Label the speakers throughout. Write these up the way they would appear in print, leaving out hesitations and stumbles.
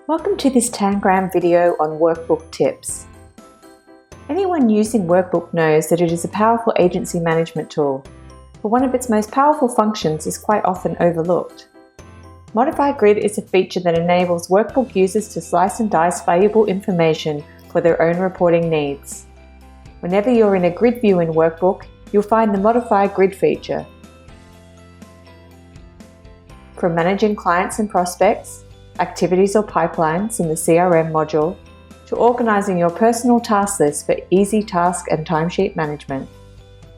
Speaker 1: Welcome to this Tangram video on workbook tips. Anyone using workbook knows that it is a powerful agency management tool, but one of its most powerful functions is quite often overlooked. Modifier Grid is a feature that enables workbook users to slice and dice valuable information for their own reporting needs. Whenever you're in a grid view in Workbook, you'll find the Modifier Grid feature. From managing clients and prospects, activities or pipelines in the CRM module, to organizing your personal task list for easy task and timesheet management,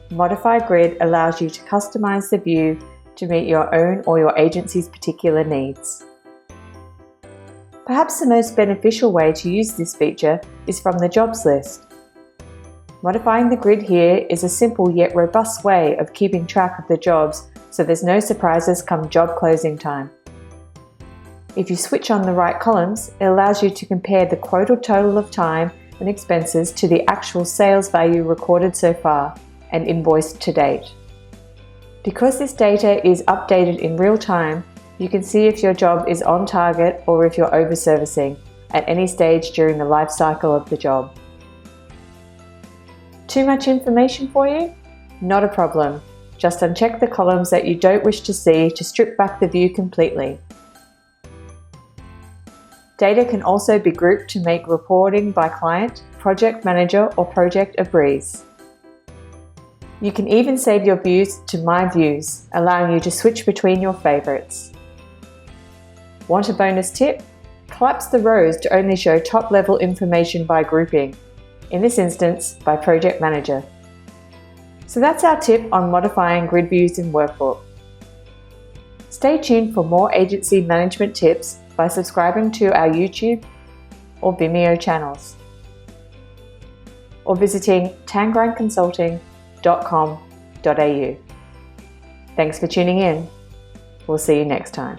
Speaker 1: Modifier Grid allows you to customize the view to meet your own or your agency's particular needs. Perhaps the most beneficial way to use this feature is from the jobs list. Modifying the grid here is a simple yet robust way of keeping track of the jobs so there's no surprises come job closing time. If you switch on the right columns, it allows you to compare the quote or total of time and expenses to the actual sales value recorded so far and invoiced to date. Because this data is updated in real time, you can see if your job is on target or if you're over-servicing at any stage during the life cycle of the job. Too much information for you? Not a problem. Just uncheck the columns that you don't wish to see to strip back the view completely. Data can also be grouped to make reporting by client, project manager, or project a breeze. You can even save your views to My Views, allowing you to switch between your favorites. Want a bonus tip? Collapse the rows to only show top-level information by grouping, in this instance by project manager. So that's our tip on modifying grid views in Workbook. Stay tuned for more agency management tips by subscribing to our YouTube or Vimeo channels, or visiting tangramconsulting.com.au. Thanks for tuning in. We'll see you next time.